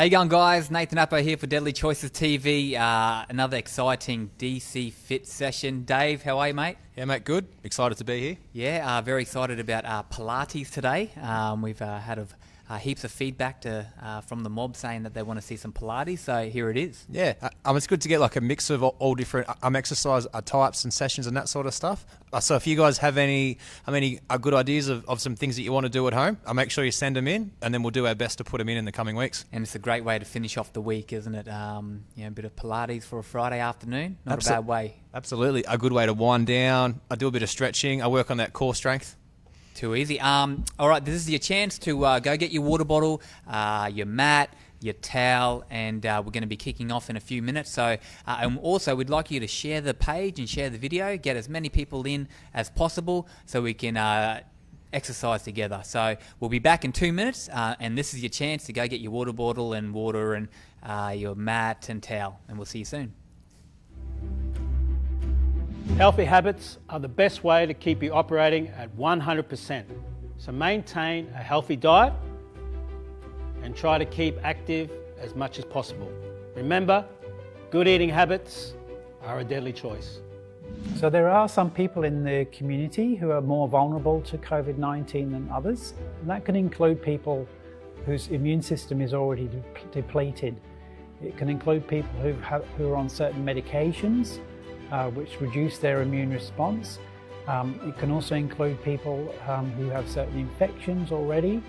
How you going, guys? Nathan Appo here for Deadly Choices TV. Another exciting DC Fit session. Dave, how are you, mate? Yeah, mate, good. Excited to be here. Yeah, very excited about Pilates today. We've had heaps of feedback from the mob saying that they want to see some Pilates, so here it is. Yeah, it's good to get like a mix of all different exercise types and sessions and that sort of stuff. So if you guys have any good ideas of some things that you want to do at home, I'll make sure you send them in, and then we'll do our best to put them in the coming weeks. And it's a great way to finish off the week, isn't it? A bit of Pilates for a Friday afternoon, not a bad way. Absolutely, a good way to wind down. I do a bit of stretching. I work on that core strength. Too easy. All right, this is your chance to go get your water bottle, your mat, your towel, and we're going to be kicking off in a few minutes. So, and also we'd like you to share the page and share the video, get as many people in as possible so we can exercise together. So we'll be back in 2 minutes, and this is your chance to go get your water bottle and water and your mat and towel, and we'll see you soon. Healthy habits are the best way to keep you operating at 100%. So maintain a healthy diet and try to keep active as much as possible. Remember, good eating habits are a deadly choice. So there are some people in the community who are more vulnerable to COVID-19 than others. And that can include people whose immune system is already depleted. It can include people who are on certain medications, which reduce their immune response. It can also include people who have certain infections already,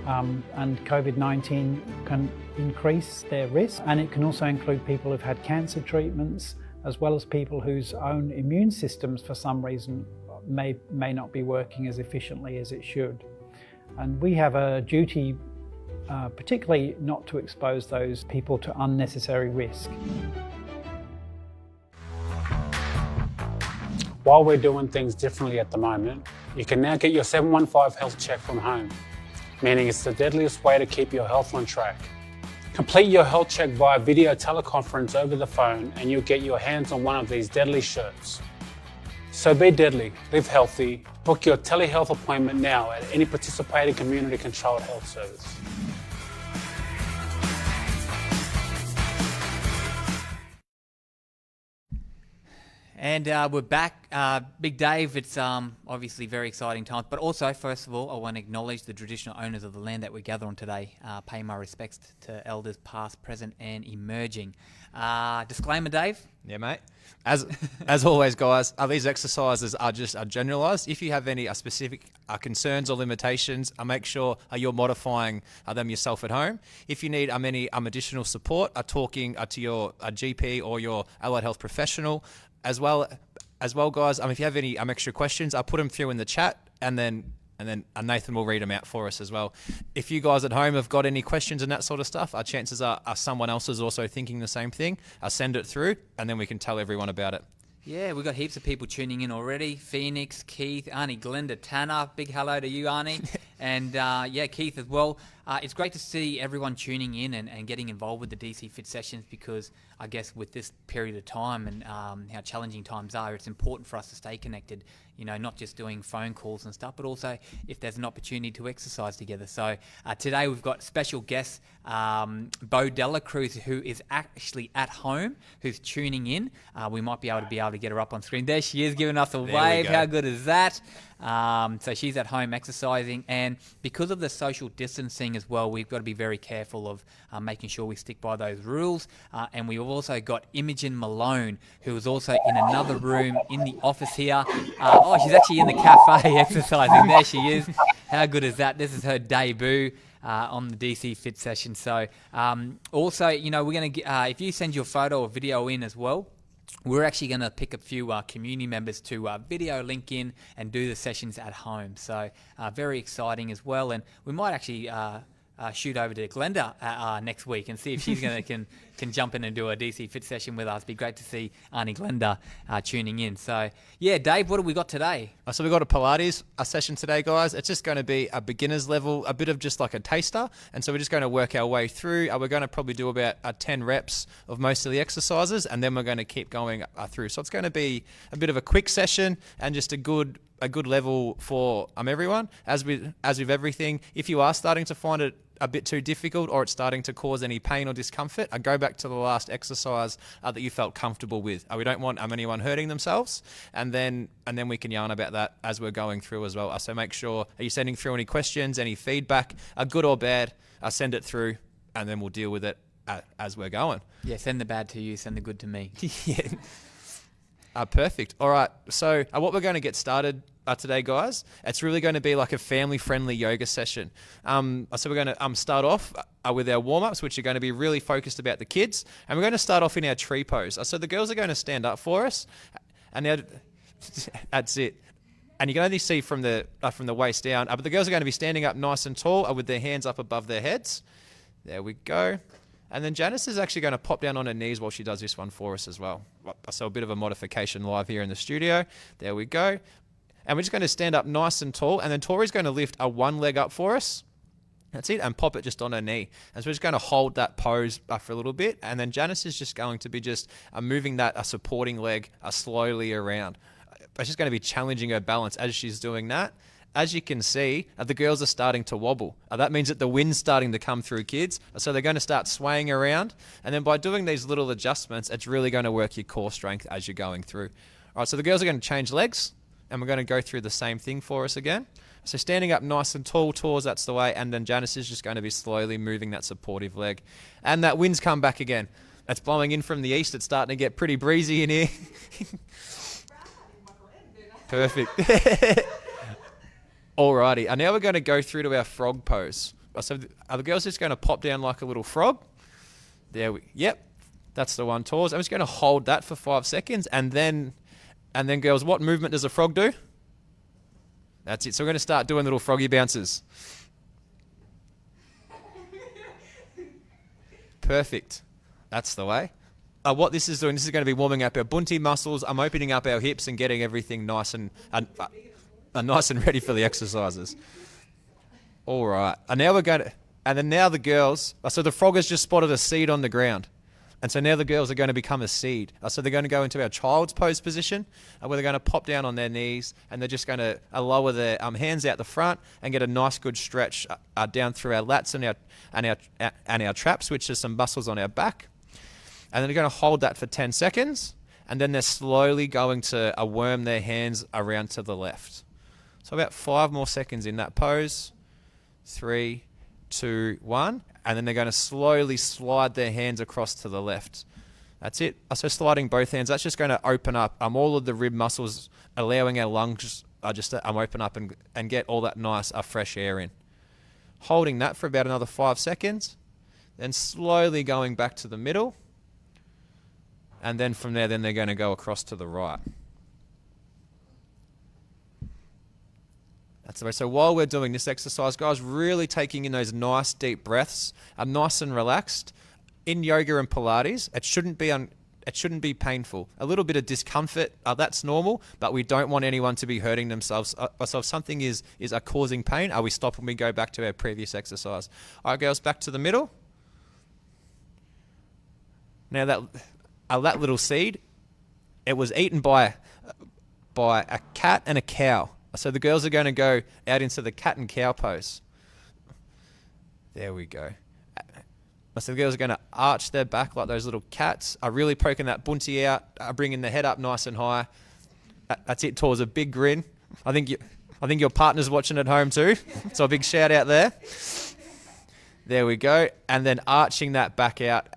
and COVID-19 can increase their risk. And it can also include people who've had cancer treatments, as well as people whose own immune systems for some reason may not be working as efficiently as it should. And we have a duty, particularly not to expose those people to unnecessary risk. While we're doing things differently at the moment, you can now get your 715 health check from home, meaning it's the deadliest way to keep your health on track. Complete your health check via video teleconference over the phone, and you'll get your hands on one of these deadly shirts. So be deadly, live healthy, book your telehealth appointment now at any participating community-controlled health service. And we're back. Big Dave, it's obviously very exciting times, but also, first of all, I want to acknowledge the traditional owners of the land that we gather on today. Pay my respects to elders past, present, and emerging. Disclaimer, Dave? Yeah, mate. As always, guys, these exercises are generalised. If you have any specific concerns or limitations, make sure you're modifying them yourself at home. If you need any additional support, talking to your GP or your allied health professional. As well, guys, if you have any extra questions, I'll put them through in the chat, and then Nathan will read them out for us as well. If you guys at home have got any questions and that sort of stuff, chances are someone else is also thinking the same thing. I'll send it through, and then we can tell everyone about it. Yeah, we've got heaps of people tuning in already. Phoenix, Keith, Arnie, Glenda, Tanner. Big hello to you, Arnie. And Keith as well. It's great to see everyone tuning in and getting involved with the DC Fit sessions, because I guess with this period of time and how challenging times are, it's important for us to stay connected, not just doing phone calls and stuff, but also if there's an opportunity to exercise together. So today we've got special guest, Bo Dela Cruz, who is actually at home, who's tuning in. We might be able to get her up on screen. There she is, giving us a wave. How good is that? So she's at home exercising, and because of the social distancing as well, we've got to be very careful of making sure we stick by those rules. And we've also got Imogen Malone, who is also in another room in the office here. She's actually in the cafe exercising. There she is. How good is that? This is her debut on the DC Fit session. So also, we're going to if you send your photo or video in as well, we're actually going to pick a few community members to video link in and do the sessions at home. So very exciting as well. And we might actually shoot over to Glenda next week and see if she's can jump in and do a DC Fit session with us. It'd be great to see Auntie Glenda tuning in. So yeah, Dave, what have we got today? So we've got a Pilates session today, guys. It's just going to be a beginner's level, a bit of just like a taster. And so we're just going to work our way through. We're going to probably do about 10 reps of most of the exercises, and then we're going to keep going through. So it's going to be a bit of a quick session and just a good level for everyone. As with everything, if you are starting to find it a bit too difficult or it's starting to cause any pain or discomfort, go back to the last exercise that you felt comfortable with. We don't want anyone hurting themselves, and then we can yarn about that as we're going through as well. So make sure, are you sending through any questions, any feedback, good or bad? Send it through, and then we'll deal with it as we're going. Yeah, send the bad to you, send the good to me. Yeah. Perfect. All right. So what we're going to get started today, guys, it's really going to be like a family-friendly yoga session. So we're going to start off with our warm-ups, which are going to be really focused about the kids. And we're going to start off in our tree pose. So the girls are going to stand up for us. And now, that's it. And you can only see from the waist down. But the girls are going to be standing up nice and tall with their hands up above their heads. There we go. And then Janice is actually going to pop down on her knees while she does this one for us as well. So a bit of a modification live here in the studio. There we go. And we're just going to stand up nice and tall. And then Tori's going to lift one leg up for us. That's it. And pop it just on her knee. And so we're just going to hold that pose for a little bit. And then Janice is just going to be just moving that supporting leg slowly around. It's just going to be challenging her balance as she's doing that. As you can see, the girls are starting to wobble. That means that the wind's starting to come through, kids. So they're going to start swaying around. And then by doing these little adjustments, it's really going to work your core strength as you're going through. All right, so the girls are going to change legs. And we're going to go through the same thing for us again. So standing up nice and tall, that's the way. And then Janice is just going to be slowly moving that supportive leg. And that wind's come back again. It's blowing in from the east. It's starting to get pretty breezy in here. Perfect. Alrighty, and now we're going to go through to our frog pose. So are the girls just going to pop down like a little frog? Yep, that's the one, Tors. I'm just going to hold that for 5 seconds, and then girls, what movement does a frog do? That's it. So we're going to start doing little froggy bounces. Perfect. That's the way. What this is doing, this is going to be warming up our bunty muscles. I'm opening up our hips and getting everything nice and ready for the exercises. All right. And now now the girls, so the frog has just spotted a seed on the ground. And so now the girls are going to become a seed. So they're going to go into our child's pose position, where they're going to pop down on their knees, and they're just going to lower their hands out the front and get a nice good stretch down through our lats and our traps, which is some muscles on our back. And then they're going to hold that for 10 seconds, and then they're slowly going to worm their hands around to the left. So about 5 more seconds in that pose. 3, 2, 1. And then they're going to slowly slide their hands across to the left. That's it. So sliding both hands, that's just going to open up all of the rib muscles, allowing our lungs to open up and get all that nice fresh air in. Holding that for about another 5 seconds. Then slowly going back to the middle. And then from there, then they're going to go across to the right. That's the way. So while we're doing this exercise, guys, really taking in those nice deep breaths, nice and relaxed. In yoga and Pilates, it shouldn't be painful. A little bit of discomfort, that's normal, but we don't want anyone to be hurting themselves. So if something is causing pain, we stop and we go back to our previous exercise. All right, girls, back to the middle. Now that little seed, it was eaten by a cat and a cow. So the girls are going to go out into the cat and cow pose. There we go. So the girls are going to arch their back like those little cats, are really poking that bunty out, bringing the head up nice and high. That's it, towards a big grin. I think your partner's watching at home too, so a big shout out there. There we go. And then arching that back out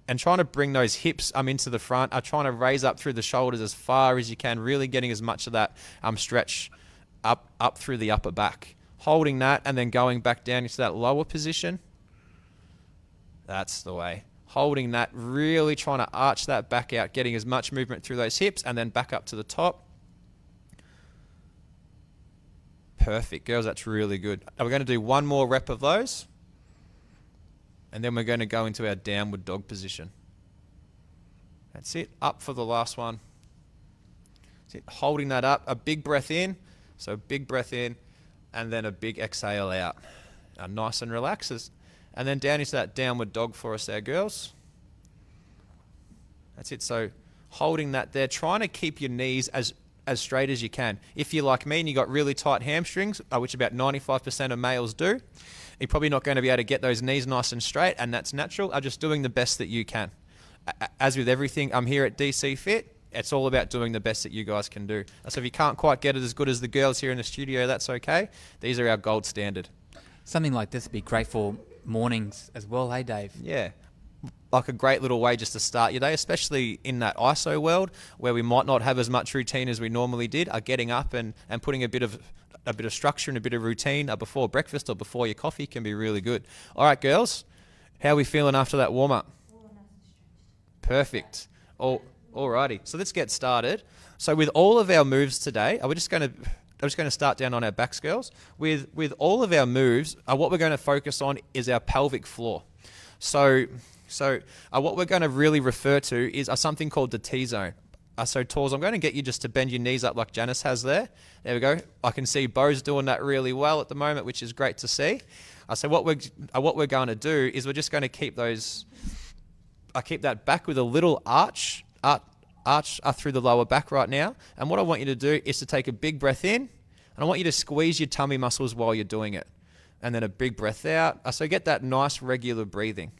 and trying to bring those hips into the front, trying to raise up through the shoulders as far as you can, really getting as much of that stretch up through the upper back. Holding that and then going back down into that lower position. That's the way. Holding that, really trying to arch that back out, getting as much movement through those hips and then back up to the top. Perfect, girls, that's really good. We're going to do one more rep of those. And then we're going to go into our downward dog position. That's it, up for the last one. That's it, holding that up, a big breath in. So big breath in and then a big exhale out. Nice and relaxed. And then down into that downward dog for us there, girls. That's it. So holding that there, trying to keep your knees as straight as you can. If you're like me and you got really tight hamstrings, which about 95% of males do, You're probably not going to be able to get those knees nice and straight, and that's natural. Are just doing the best that you can. As with everything, I'm here at DC Fit. It's all about doing the best that you guys can do. So if you can't quite get it as good as the girls here in the studio, that's okay. These are our gold standard. Something like this would be great for mornings as well, hey Dave? Yeah. Like a great little way just to start your day, especially in that ISO world where we might not have as much routine as we normally did, are getting up and putting a bit of structure and a bit of routine before breakfast or before your coffee can be really good. All right, girls, how are we feeling after that warm-up? Perfect. Alrighty, so let's get started. So with all of our moves today, I'm just going to start down on our backs, girls. With all of our moves, what we're going to focus on is our pelvic floor. So what we're going to really refer to is something called the T-zone. So Tors, I'm going to get you just to bend your knees up like Janice has there. There we go. I can see Bo's doing that really well at the moment, which is great to see. So what we're going to do is we're just going to keep those. I keep that back with a little arch through the lower back right now. And what I want you to do is to take a big breath in, and I want you to squeeze your tummy muscles while you're doing it. And then a big breath out. So get that nice regular breathing.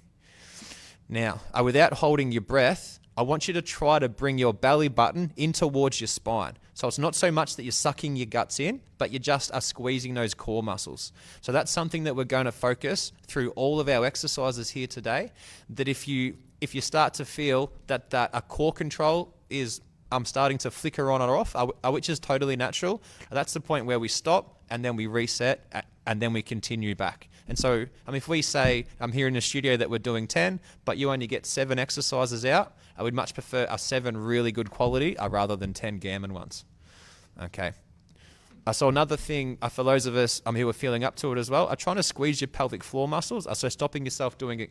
Now, without holding your breath, I want you to try to bring your belly button in towards your spine. So it's not so much that you're sucking your guts in, but you just are squeezing those core muscles. So that's something that we're going to focus through all of our exercises here today. That if you start to feel that a core control is starting to flicker on or off, which is totally natural, that's the point where we stop and then we reset and then we continue back. And so, if we say I'm here in the studio that we're doing 10, but you only get 7 exercises out, I would much prefer a 7 really good quality rather than 10 gammon ones. Okay. So another thing for those of us who are feeling up to it as well, are trying to squeeze your pelvic floor muscles. So stopping yourself doing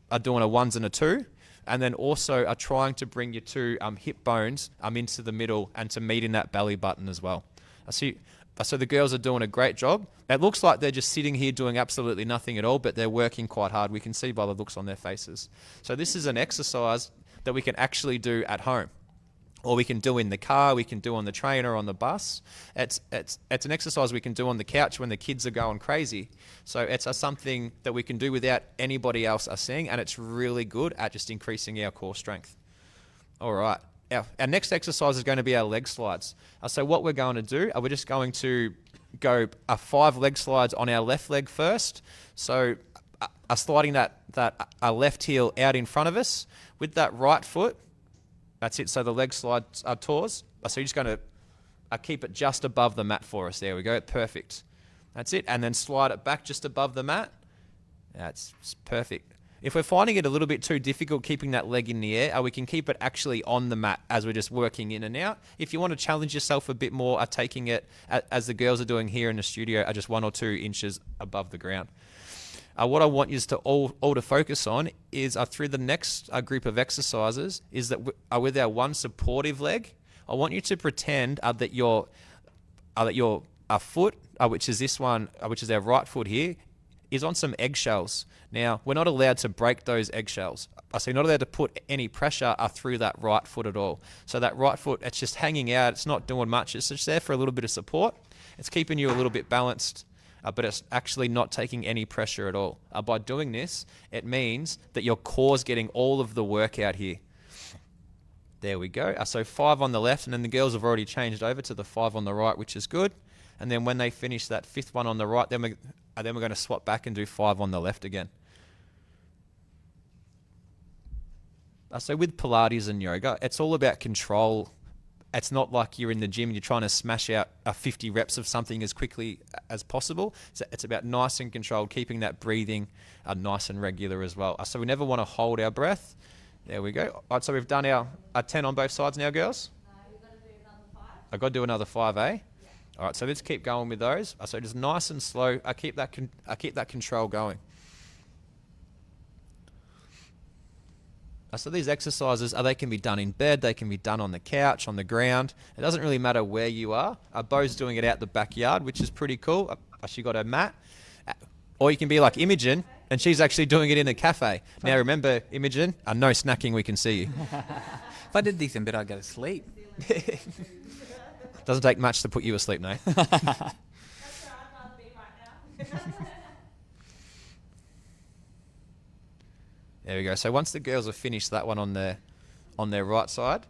a 1s and a 2. And then also are trying to bring your 2 hip bones into the middle and to meet in that belly button as well. So the girls are doing a great job. It looks like they're just sitting here doing absolutely nothing at all, but they're working quite hard. We can see by the looks on their faces. So this is an exercise that we can actually do at home, or we can do in the car, we can do on the train or on the bus. It's an exercise we can do on the couch when the kids are going crazy. So it's something that we can do without anybody else seeing, and it's really good at just increasing our core strength. All right. Our next exercise is going to be our leg slides. So what we're going to do, we're just going to go 5 leg slides on our left leg first. So sliding that left heel out in front of us with that right foot. That's it. So the leg slides are Tors. So you're just going to keep it just above the mat for us. There we go. Perfect. That's it. And then slide it back just above the mat. That's perfect. If we're finding it a little bit too difficult keeping that leg in the air, we can keep it actually on the mat as we're just working in and out. If you want to challenge yourself a bit more, taking it, as the girls are doing here in the studio, just 1 or 2 inches above the ground. What I want you to all to focus on is through the next group of exercises is that with our one supportive leg, I want you to pretend that your foot, which is this one, which is our right foot here, is on some eggshells. Now, we're not allowed to break those eggshells. So you're not allowed to put any pressure through that right foot at all. So that right foot, it's just hanging out. It's not doing much. It's just there for a little bit of support. It's keeping you a little bit balanced, but it's actually not taking any pressure at all. By doing this, it means that your core's getting all of the work out here. There we go. So 5 on the left, and then the girls have already changed over to the 5 on the right, which is good. And then when they finish that 5th one on the right, then we're going to swap back and do 5 on the left again. So with Pilates and yoga, it's all about control. It's not like you're in the gym and you're trying to smash out 50 reps of something as quickly as possible. So it's about nice and controlled, keeping that breathing nice and regular as well. So we never want to hold our breath. There we go. All right, so we've done our 10 on both sides now, girls? You've got to do another 5. I've got to do another 5, eh? Yeah. All right, so let's keep going with those. So just nice and slow. I keep that control going. So these exercises, they can be done in bed, they can be done on the couch, on the ground. It doesn't really matter where you are. Bo's doing it out the backyard, which is pretty cool. She got her mat. Or you can be like Imogen, and she's actually doing it in a cafe. Now remember, Imogen, no snacking, we can see you. If I did this in bed, I'd go to sleep. Doesn't take much to put you asleep, no? That's where I'd rather be right now. There we go. So once the girls have finished that one on their right side,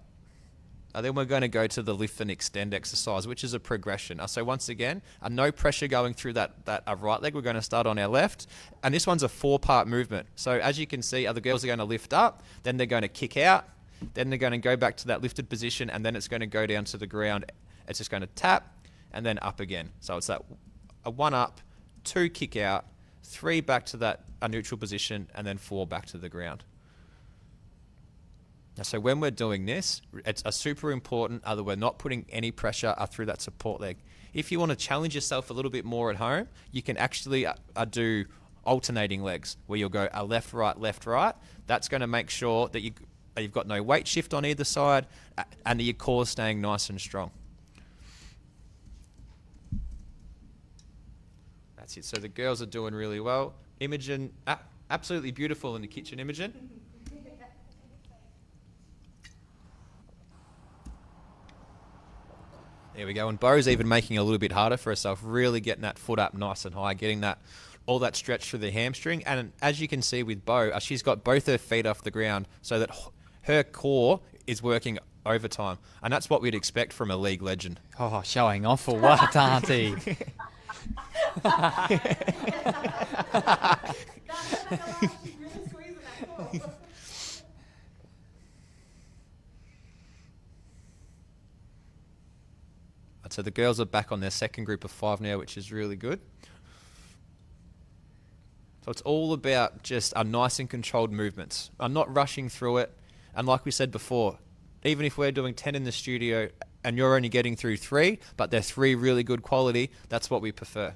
then we're going to go to the lift and extend exercise, which is a progression. So once again, no pressure going through that right leg. We're going to start on our left. And this one's a 4-part movement. So as you can see, the girls are going to lift up, then they're going to kick out, then they're going to go back to that lifted position, and then it's going to go down to the ground. It's just going to tap and then up again. So it's that a 1 up, 2 kick out, 3 back to that neutral position, and then 4 back to the ground. Now, so when we're doing this, it's super important that we're not putting any pressure through that support leg. If you want to challenge yourself a little bit more at home, you can actually do alternating legs, where you'll go a left, right. That's going to make sure that you've got no weight shift on either side, and that your core is staying nice and strong. That's it. So the girls are doing really well. Imogen, absolutely beautiful in the kitchen, Imogen. There we go. And Bo's even making it a little bit harder for herself, really getting that foot up nice and high, getting all that stretch through the hamstring. And as you can see with Bo, she's got both her feet off the ground so that her core is working overtime. And that's what we'd expect from a league legend. Oh, showing off for what, Auntie? So the girls are back on their second group of 5 now, which is really good. So it's all about just nice and controlled movements. I'm not rushing through it. And like we said before, even if we're doing 10 in the studio and you're only getting through 3, but they're 3 really good quality, that's what we prefer.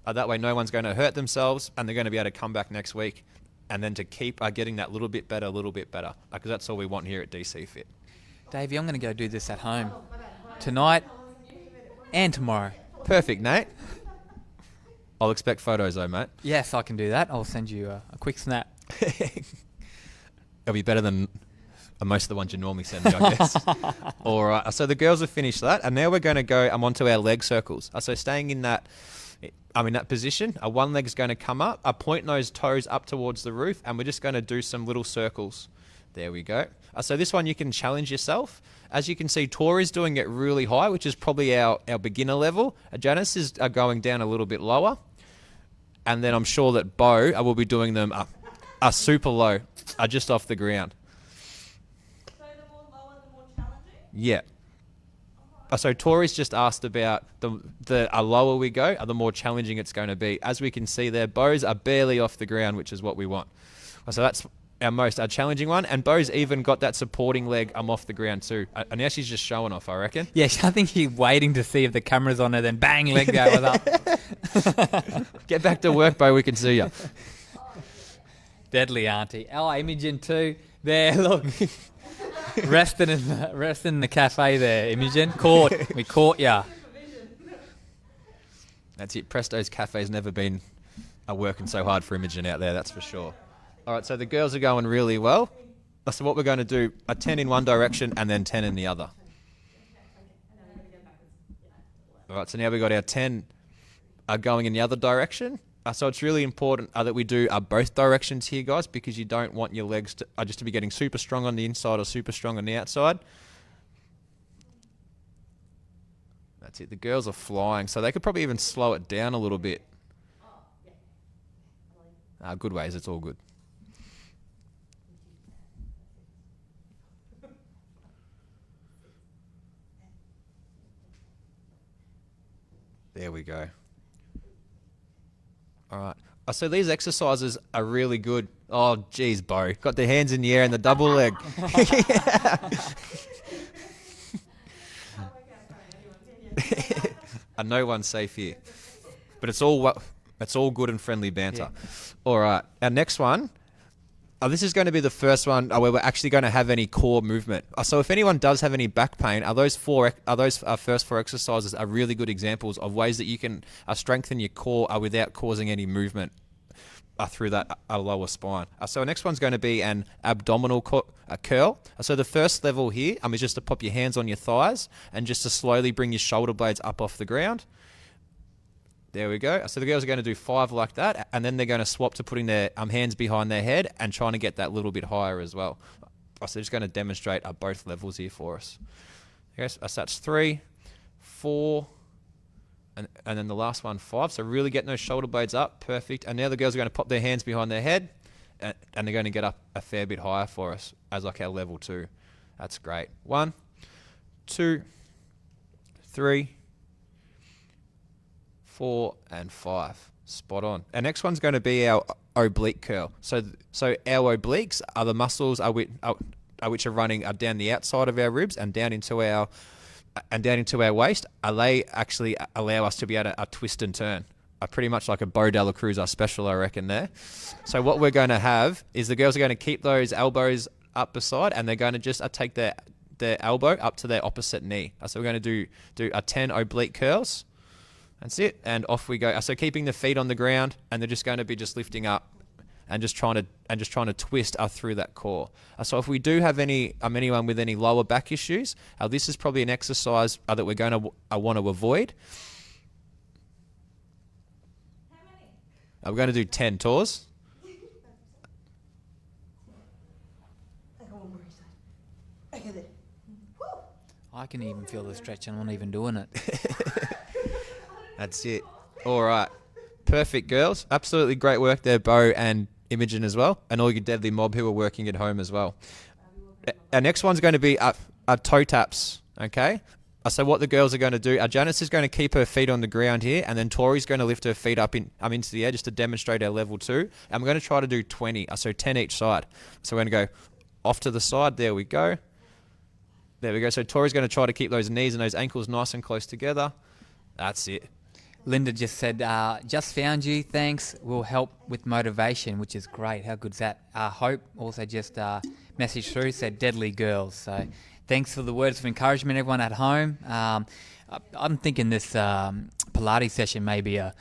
That way no one's going to hurt themselves, and they're going to be able to come back next week and then to keep getting that little bit better, because that's all we want here at DC Fit. Davey, I'm going to go do this at home tonight and tomorrow. Perfect, Nate. I'll expect photos though, mate. Yes, I can do that. I'll send you a quick snap. It'll be better than most of the ones you normally send me, I guess. All right, so the girls have finished that, and now we're going to go onto our leg circles. So staying in that position, one leg's going to come up, point those toes up towards the roof, and we're just going to do some little circles. There we go. So this one you can challenge yourself. As you can see, Tori's doing it really high, which is probably our beginner level. Janice is going down a little bit lower. And then I'm sure that Bo will be doing them super low, just off the ground. So the more lower, the more challenging? Yeah. So Tori's just asked about the lower we go, the more challenging it's going to be. As we can see there, Bo's are barely off the ground, which is what we want. So that's our most challenging one. And Bo's even got that supporting leg off the ground too. And now she's just showing off, I reckon. Yeah, I think she's waiting to see if the camera's on her, then bang, leg goes up. Get back to work, Bo, we can see you. Deadly, Auntie. Oh, Imogen too. There, look. resting in the cafe there, Imogen. We caught ya. That's it. Presto's Cafe's never been working so hard for Imogen out there, that's for sure. All right, so the girls are going really well. So what we're going to do, 10 in one direction and then 10 in the other. All right, so now we've got our 10 going in the other direction. So it's really important that we do both directions here, guys, because you don't want your legs just to be getting super strong on the inside or super strong on the outside. That's it. The girls are flying, so they could probably even slow it down a little bit. Good ways. It's all good. There we go. All right. So these exercises are really good. Oh, geez, Bo. Got their hands in the air and the double leg. No one's safe here. But it's all good and friendly banter. Yeah. All right. Our next one. This is going to be the first one where we're actually going to have any core movement. So if anyone does have any back pain, those first 4 exercises are really good examples of ways that you can strengthen your core without causing any movement through that lower spine. So the next one's going to be an abdominal curl. So the first level here is just to pop your hands on your thighs and just to slowly bring your shoulder blades up off the ground. There we go. So the girls are going to do 5 like that, and then they're going to swap to putting their hands behind their head and trying to get that little bit higher as well. So they're just going to demonstrate both levels here for us. Okay, so that's 3, 4, and then the last one 5. So really getting those shoulder blades up. Perfect. And now the girls are going to pop their hands behind their head, and they're going to get up a fair bit higher for us as like our level 2. That's great. 1, 2, 3, 4, and 5. Spot on. Our next one's going to be our oblique curl. So our obliques are the muscles which are running down the outside of our ribs and down into our waist. They actually allow us to be able to twist and turn. Pretty much like a Bo Dela Cruz special, I reckon there. So what we're going to have is the girls are going to keep those elbows up beside, and they're going to just take their elbow up to their opposite knee. So we're going to do 10 oblique curls. That's it, and off we go. So keeping the feet on the ground, and they're just going to be just lifting up and just trying to twist through that core. So if we do have anyone with any lower back issues, this is probably an exercise that we're going to want to avoid. How many? We're going to do 10 tours. I got one more side. Okay, there. Woo! I can even feel the stretch and I'm not even doing it. That's it. All right. Perfect, girls. Absolutely great work there, Bo and Imogen as well, and all your deadly mob who are working at home as well. Our next one's going to be toe taps, okay? So what the girls are going to do, Janice is going to keep her feet on the ground here, and then Tori's going to lift her feet up into the air just to demonstrate our level 2. And we're going to try to do 20, so 10 each side. So we're going to go off to the side. There we go. There we go. So Tori's going to try to keep those knees and those ankles nice and close together. That's it. Linda just said, just found you, thanks, will help with motivation, which is great. How good's that? Hope also just messaged through, said deadly girls. So thanks for the words of encouragement, everyone at home. I'm thinking this Pilates session may be a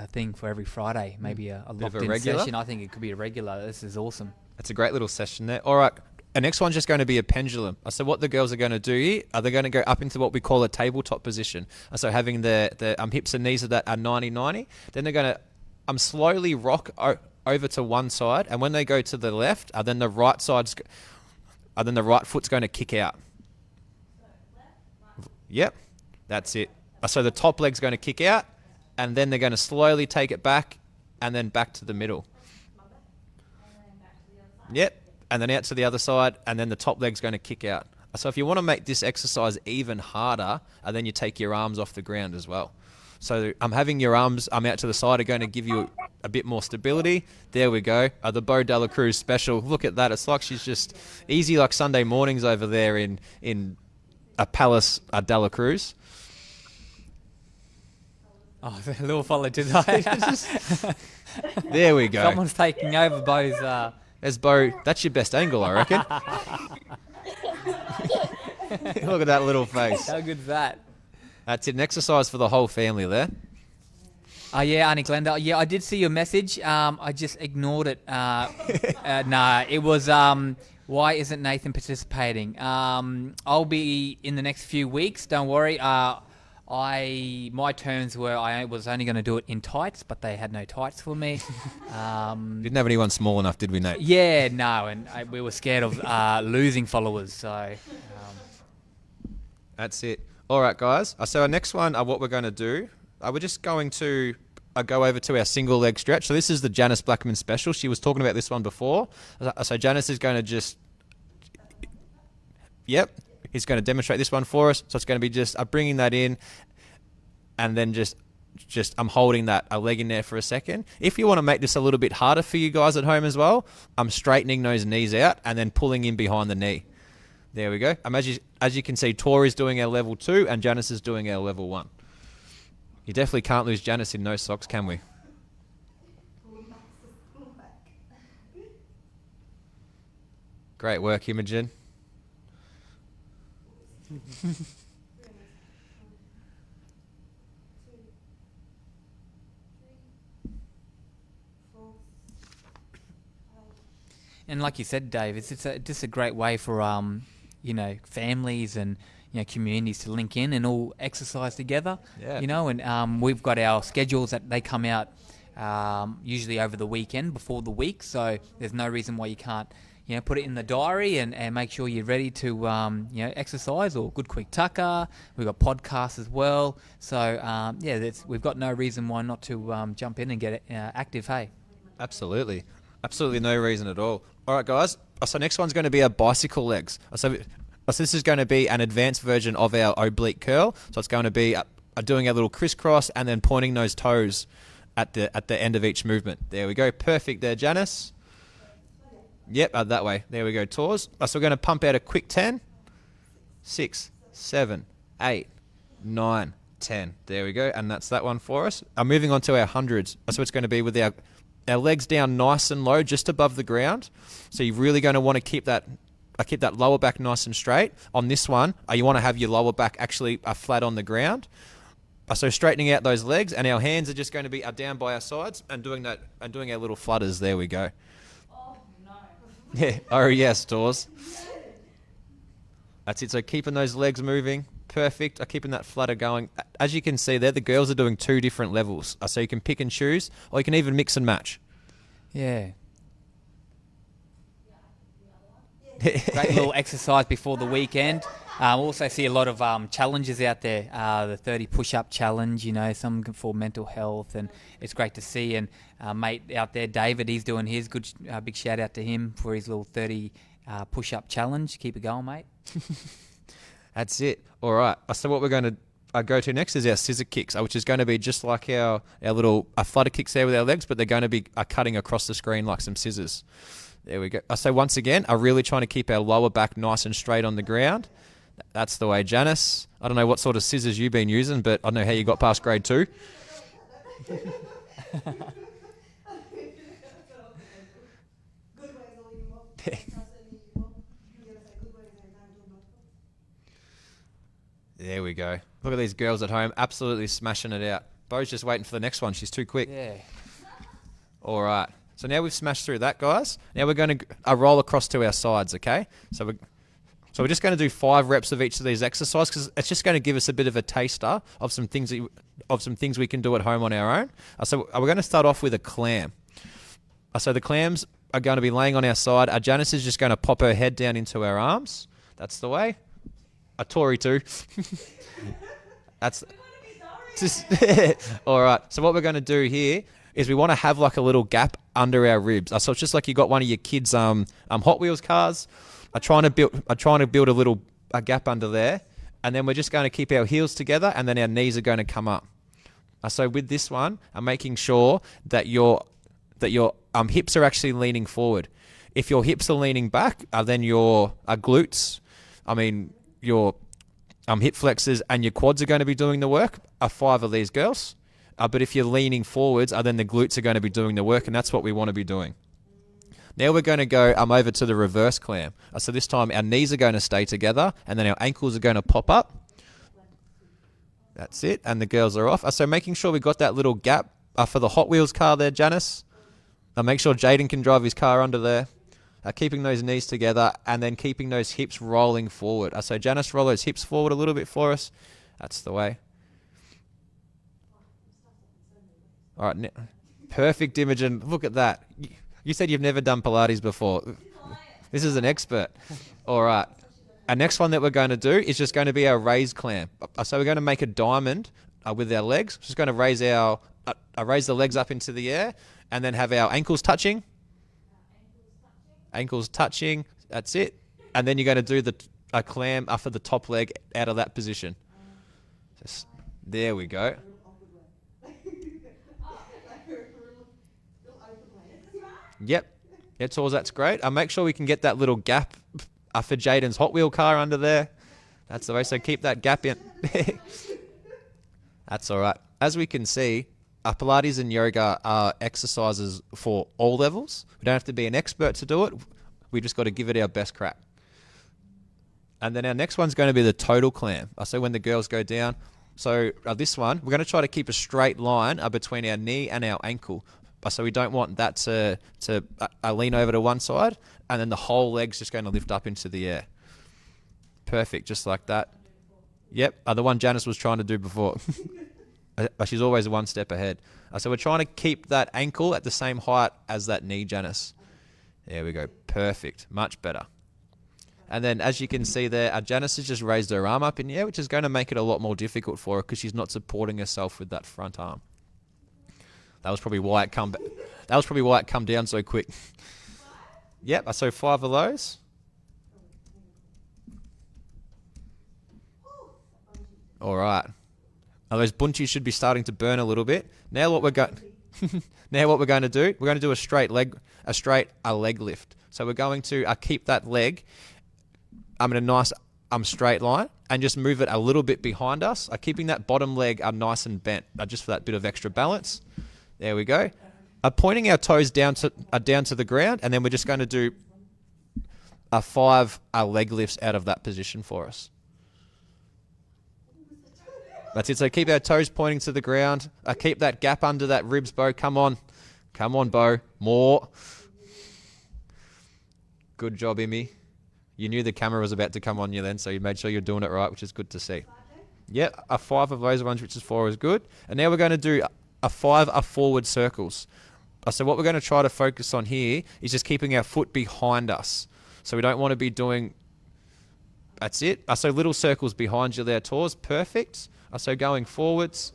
thing for every Friday, maybe a locked-in session. I think it could be a regular. This is awesome. That's a great little session there. All right. Our next one's just going to be a pendulum. So what the girls are going to do here, they're going to go up into what we call a tabletop position. So having the hips and knees of that are 90-90. Then they're going to slowly rock over to one side, and when they go to the left, then the right foot's going to kick out. Yep, that's it. So the top leg's going to kick out, and then they're going to slowly take it back, and then back to the middle. Yep. And then out to the other side, and then the top leg's going to kick out. So if you want to make this exercise even harder, then you take your arms off the ground as well. So having your arms out to the side are going to give you a bit more stability. There we go. The Bo Dela Cruz special. Look at that. It's like she's just easy like Sunday mornings over there in a Palace Dela Cruz. Oh, a little follow to that. There we go. Someone's taking over Bo's... There's Bo. That's your best angle, I reckon. Look at that little face. How good's that? That's it. An exercise for the whole family there. Yeah, Auntie Glenda. Yeah, I did see your message. I just ignored it. It was why isn't Nathan participating? I'll be in the next few weeks. Don't worry. My terms were I was only going to do it in tights, but they had no tights for me. Didn't have anyone small enough, did we, Nate? Yeah, no, and we were scared of losing followers, so... That's it. All right, guys. So our next one, what we're going to do, we're just going to go over to our single leg stretch. So this is the Janice Blackman special. She was talking about this one before. So Janice is going to just... Yep. He's going to demonstrate this one for us. So it's going to be just bringing that in, and then just I'm holding that leg in there for a second. If you want to make this a little bit harder for you guys at home as well, I'm straightening those knees out and then pulling in behind the knee. There we go. As you can see, Tori's doing our level 2 and Janice is doing our level 1. You definitely can't lose Janice in no socks, can we? Great work, Imogen. And like you said, Dave, it's just a great way for families and communities to link in and all exercise together. Yeah. And we've got our schedules that they come out usually over the weekend before the week, so there's no reason why you can't put it in the diary and make sure you're ready to exercise or good quick tucker. We've got podcasts as well, so we've got no reason why not to jump in and get active. Hey, Absolutely no reason at all. All right, guys. So next one's going to be our bicycle legs. So this is going to be an advanced version of our oblique curl. So it's going to be doing a little crisscross and then pointing those toes at the end of each movement. There we go. Perfect there, Janice. Yep, that way. There we go, Tors. So we're going to pump out a quick 10. 6, 7, 8, 9, 10. There we go. And that's that one for us. I'm moving on to our hundreds. So it's going to be with our legs down nice and low, just above the ground. So you're really going to want to keep that lower back nice and straight. On this one, you want to have your lower back actually flat on the ground. So straightening out those legs, and our hands are just going to be down by our sides and doing our little flutters. There we go. Oh, no. Yeah. Oh, yes, Tors. That's it. So keeping those legs moving. Perfect. Keeping that flutter going. As you can see there, the girls are doing 2 different levels. So you can pick and choose, or you can even mix and match. yeah. Great little exercise before the weekend. Also see a lot of challenges out there. The 30 push-up challenge, some for mental health, and it's great to see. And mate out there, David, he's doing his. Good, big shout out to him for his little 30 push-up challenge. Keep it going, mate. That's it. All right. So what we're going to go to next is our scissor kicks, which is going to be just like our little flutter kicks there with our legs, but they're going to be cutting across the screen like some scissors. There we go. So once again, I'm really trying to keep our lower back nice and straight on the ground. That's the way, Janice. I don't know what sort of scissors you've been using, but I don't know how you got past grade 2. Good ways all you want. There we go. Look at these girls at home, absolutely smashing it out. Bo's just waiting for the next one. She's too quick. Yeah. All right. So now we've smashed through that, guys. Now we're going to roll across to our sides, okay? So we're just going to do 5 reps of each of these exercises because it's just going to give us a bit of a taster of some things we can do at home on our own. So we're going to start off with a clam. So the clams are going to be laying on our side. Janice is just going to pop her head down into our arms. That's the way. Tori too. That's just all right. So what we're going to do here is we want to have like a little gap under our ribs. So it's just like you got one of your kids' Hot Wheels cars. I'm trying to build a gap under there, and then we're just going to keep our heels together, and then our knees are going to come up. So with this one, I'm making sure that your hips are actually leaning forward. If your hips are leaning back, then your glutes, your hip flexors and your quads are going to be doing the work. 5 of these girls. But if you're leaning forwards, then the glutes are going to be doing the work, and that's what we want to be doing. Now we're going to go over to the reverse clam. So this time our knees are going to stay together, and then our ankles are going to pop up. That's it, and the girls are off. So making sure we got that little gap for the Hot Wheels car there, Janice. Make sure Jaden can drive his car under there. Keeping those knees together, and then keeping those hips rolling forward. So Janice, roll those hips forward a little bit for us. That's the way. All right, perfect, Imogen. Look at that. You said you've never done Pilates before. This is an expert. All right. Our next one that we're going to do is just going to be our raised clam. So we're going to make a diamond with our legs. Just going to raise the legs up into the air, and then have our ankles touching. Ankles touching. That's it. And then you're going to do a clam for the top leg out of that position. There we go. Yep. It's all that's great. Make sure we can get that little gap for Jaden's Hot Wheel car under there. That's the way. So keep that gap in. That's all right. As we can see, Pilates and yoga are exercises for all levels. We don't have to be an expert to do it. We just got to give it our best crack. And then our next one's going to be the total clam. So when the girls go down. So this one, we're going to try to keep a straight line between our knee and our ankle. So we don't want that to lean over to one side, and then the whole leg's just going to lift up into the air. Perfect, just like that. Yep, the one Janice was trying to do before. She's always one step ahead. So we're trying to keep that ankle at the same height as that knee, Janice. There we go. Perfect. Much better. And then as you can see there, Janice has just raised her arm up in the air, which is going to make it a lot more difficult for her because she's not supporting herself with that front arm. That was probably why it come down so quick. Yep, so 5 of those. All right. Now those bunties should be starting to burn a little bit. Now what we're going to do, we're going to do a straight leg lift. So we're going to keep that leg in a nice straight line and just move it a little bit behind us, keeping that bottom leg nice and bent, just for that bit of extra balance. There we go. Pointing our toes down to the ground, and then we're just going to do 5 leg lifts out of that position for us. That's it. So keep our toes pointing to the ground. Keep that gap under that ribs, Bo. Come on, Bo. More. Good job, Imi. You knew the camera was about to come on you then, so you made sure you're doing it right, which is good to see. Yeah, 5 of those ones, which is 4, is good. And now we're going to do 5 forward circles. So what we're going to try to focus on here is just keeping our foot behind us. So we don't want to be doing... That's it. So little circles behind you there, Tors. Perfect. So going forwards.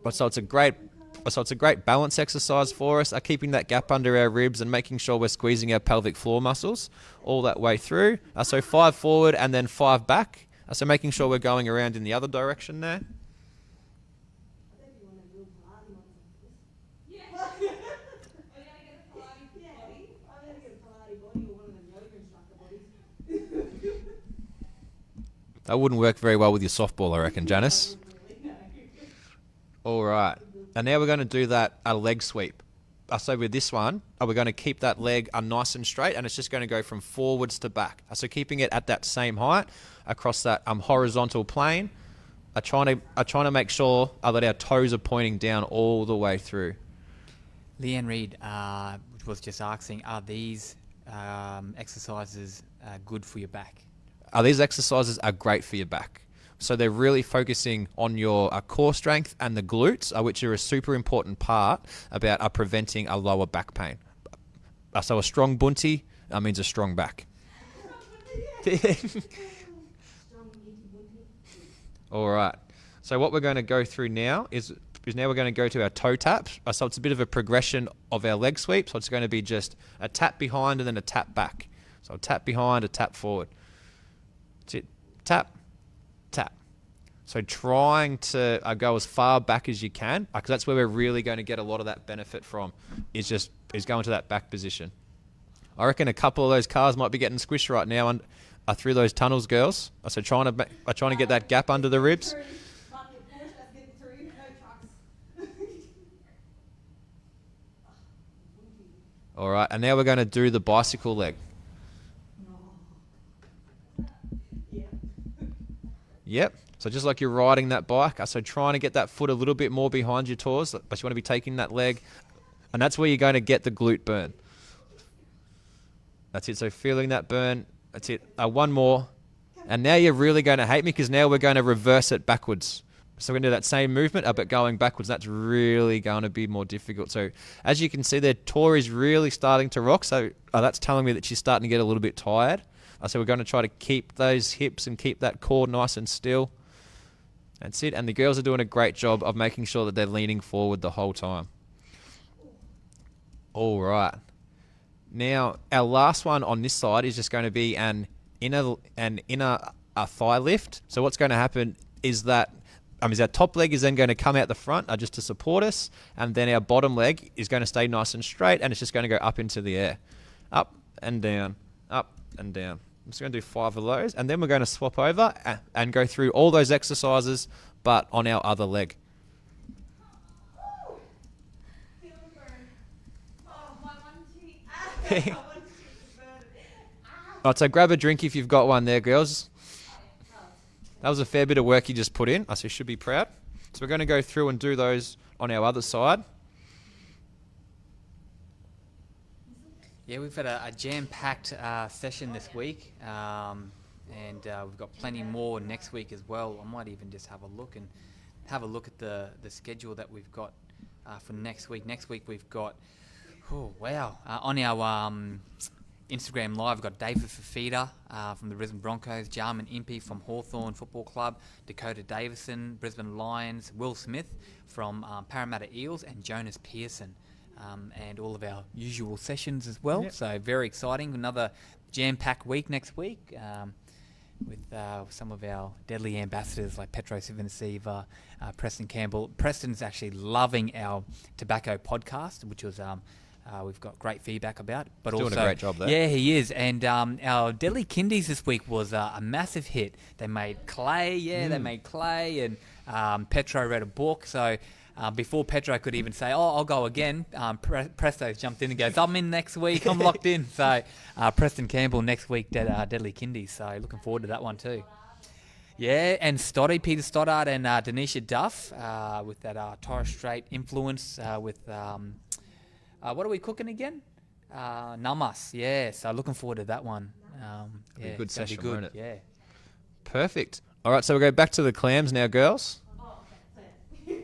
So it's a great balance exercise for us, keeping that gap under our ribs and making sure we're squeezing our pelvic floor muscles all that way through. So 5 forward and then 5 back. So making sure we're going around in the other direction there. That wouldn't work very well with your softball, I reckon, Janice. All right. And now we're going to do that leg sweep. So with this one, we're going to keep that leg nice and straight, and it's just going to go from forwards to back. So keeping it at that same height across that horizontal plane. Trying to make sure that our toes are pointing down all the way through. Leanne Reid was just asking, are these exercises good for your back? These exercises are great for your back. So they're really focusing on your core strength and the glutes, which are a super important part about preventing a lower back pain. So a strong bunty means a strong back. All right. So what we're going to go through now is now we're going to go to our toe taps. So it's a bit of a progression of our leg sweep. So it's going to be just a tap behind and then a tap back. So a tap behind, a tap forward. That's it. Tap, tap. So trying to go as far back as you can, because that's where we're really going to get a lot of that benefit from, is going to that back position. I reckon a couple of those cars might be getting squished right now and through those tunnels, girls. So trying to get that gap under the ribs. All right, and now we're going to do the bicycle leg. Yep. So just like you're riding that bike, so trying to get that foot a little bit more behind your toes, but you want to be taking that leg, and that's where you're going to get the glute burn. That's it. So feeling that burn. That's it. One more. And now you're really going to hate me because now we're going to reverse it backwards. So we're going to do that same movement, but going backwards. That's really going to be more difficult. So as you can see there, Tori's really starting to rock. So that's telling me that she's starting to get a little bit tired. So we're going to try to keep those hips and keep that core nice and still. That's it. And the girls are doing a great job of making sure that they're leaning forward the whole time. All right. Now, our last one on this side is just going to be an inner thigh lift. So what's going to happen is that our top leg is then going to come out the front just to support us. And then our bottom leg is going to stay nice and straight. And it's just going to go up into the air. Up and down, up and down. I'm just going to do 5 of those, and then we're going to swap over and go through all those exercises, but on our other leg. Alright, so grab a drink if you've got one there, girls. That was a fair bit of work you just put in, so you should be proud. So we're going to go through and do those on our other side. Yeah, we've had a jam-packed session this week. And we've got plenty more next week as well. I might even just have a look at the schedule that we've got for next week. Next week we've got, on our Instagram Live, we've got David Fafita from the Brisbane Broncos, Jarman Impey from Hawthorn Football Club, Dakota Davison, Brisbane Lions, Will Smith from Parramatta Eels, and Jonas Pearson. And all of our usual sessions as well. Yep. So very exciting. Another jam-packed week next week with some of our deadly ambassadors like Petro Sivanasiva, Preston Campbell. Preston's actually loving our tobacco podcast, which was we've got great feedback about. But He's also doing a great job there. Yeah, he is. And our Deadly Kindies this week was a massive hit. They made clay. Yeah, they made clay, and Petro read a book. So. Before Petro could even say, I'll go again, Presto's jumped in and goes, I'm in next week, I'm locked in. So Preston Campbell next week, Deadly Kindies. So looking forward to that one too. Yeah, and Peter Stoddart and Denisha Duff with that Torres Strait influence with, what are we cooking again? Namas, yeah. So looking forward to that one. Be a good session, good. won't it? Yeah. Perfect. All right, so we'll go back to the clams now, girls.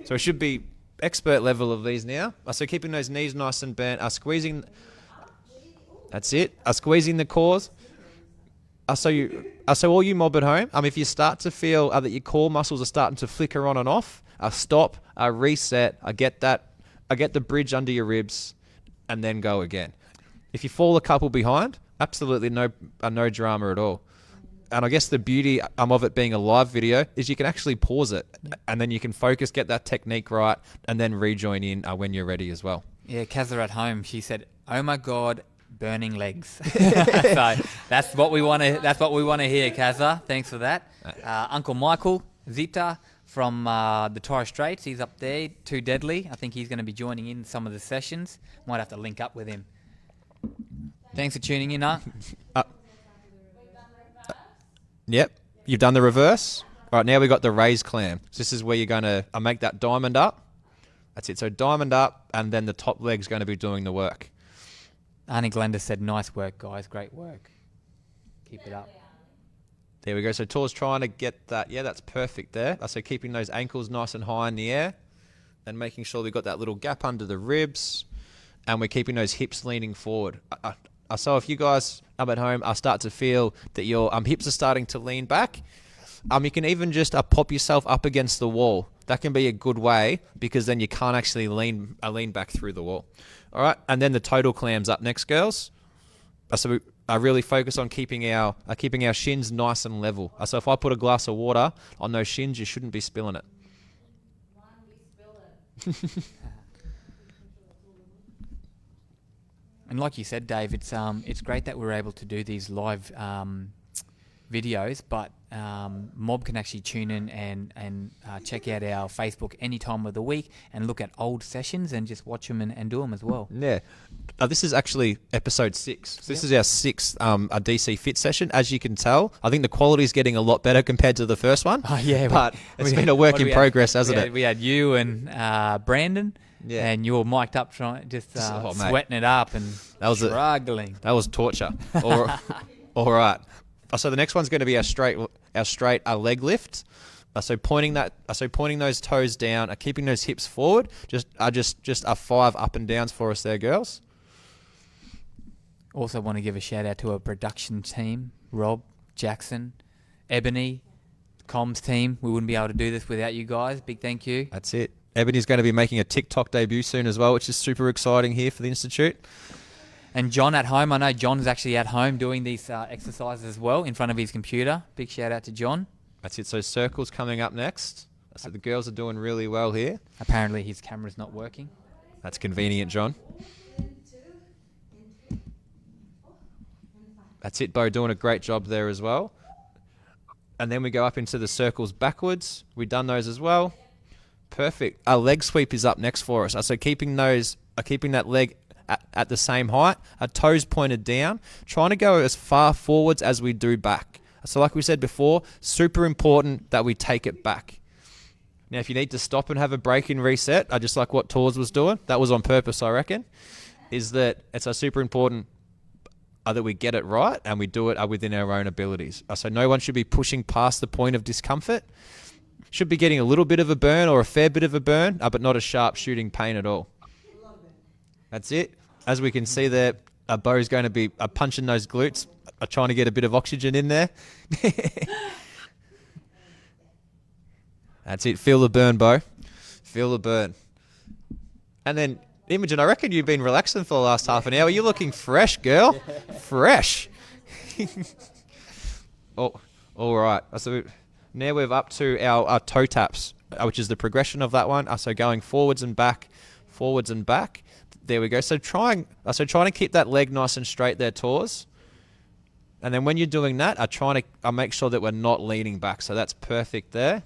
So we should be expert level of these now. So keeping those knees nice and bent. Squeezing. That's it. Squeezing the cores. So all you mob at home, if you start to feel that your core muscles are starting to flicker on and off, stop, reset. I get the bridge under your ribs, and then go again. If you fall a couple behind, absolutely no drama at all. And I guess the beauty of it being a live video is you can actually pause it, and then you can focus, get that technique right, and then rejoin in when you're ready as well. Yeah, Kazza at home, she said, "Oh my God, burning legs." So that's what we want to. That's what we want to hear, Kazza. Thanks for that. Uncle Michael Zita from the Torres Straits, he's up there. Too deadly. I think he's going to be joining in some of the sessions. Might have to link up with him. Thanks for tuning in, Yep, you've done the reverse. All right, now we've got the raised clam. So this is where you're going to make that diamond up. That's it. So diamond up, and then the top leg's going to be doing the work. Arnie Glenda said, "Nice work, guys. Great work. Keep it up." There we go. So Tor's trying to get that. Yeah, that's perfect there. So keeping those ankles nice and high in the air, and making sure we've got that little gap under the ribs, and we're keeping those hips leaning forward. So if you guys up at home start to feel that your hips are starting to lean back, you can even just pop yourself up against the wall. That can be a good way, because then you can't actually lean back through the wall. All right, and then the total clams up next, girls. So I really focus on keeping our shins nice and level. So if I put a glass of water on those shins, you shouldn't be spilling it. And like you said, Dave, it's great that we're able to do these live videos, but Mob can actually tune in and check out our Facebook any time of the week and look at old sessions and just watch them and do them as well. Yeah. This is actually episode 6. So this is our 6th a DC Fit session. As you can tell, I think the quality is getting a lot better compared to the first one. Oh, yeah. But it's been a work in progress, hasn't it? We had you and Brandon. Yeah. And you were mic'd up trying sweating it up and struggling. That was torture. All right. So the next one's going to be our straight leg lift. So pointing those toes down, keeping those hips forward. Just 5 up and downs for us there, girls. Also want to give a shout out to our production team, Rob, Jackson, Ebony, comms team. We wouldn't be able to do this without you guys. Big thank you. That's it. Ebony's going to be making a TikTok debut soon as well, which is super exciting here for the Institute. And John at home, I know John's actually at home doing these exercises as well in front of his computer. Big shout out to John. That's it. So circles coming up next. So the girls are doing really well here. Apparently his camera's not working. That's convenient, John. That's it, Bo, doing a great job there as well. And then we go up into the circles backwards. We've done those as well. Perfect. Our leg sweep is up next for us. So keeping that leg at the same height, our toes pointed down, trying to go as far forwards as we do back. So like we said before, super important that we take it back. Now, if you need to stop and have a break and reset, just like what Tors was doing, that was on purpose, I reckon, is that it's super important. that we get it right and we do it within our own abilities. So no one should be pushing past the point of discomfort. Should be getting a little bit of a burn or a fair bit of a burn, but not a sharp shooting pain at all. That's it. As we can see there, Bo's going to be punching those glutes, trying to get a bit of oxygen in there. That's it. Feel the burn, Bo. Feel the burn. And then, Imogen, I reckon you've been relaxing for the last half an hour. You're looking fresh, girl. Fresh. Oh, all right. So now we're up to our toe taps, which is the progression of that one. So going forwards and back. There we go. So trying to keep that leg nice and straight there, Tors. And then when you're doing that, I make sure that we're not leaning back. So that's perfect there.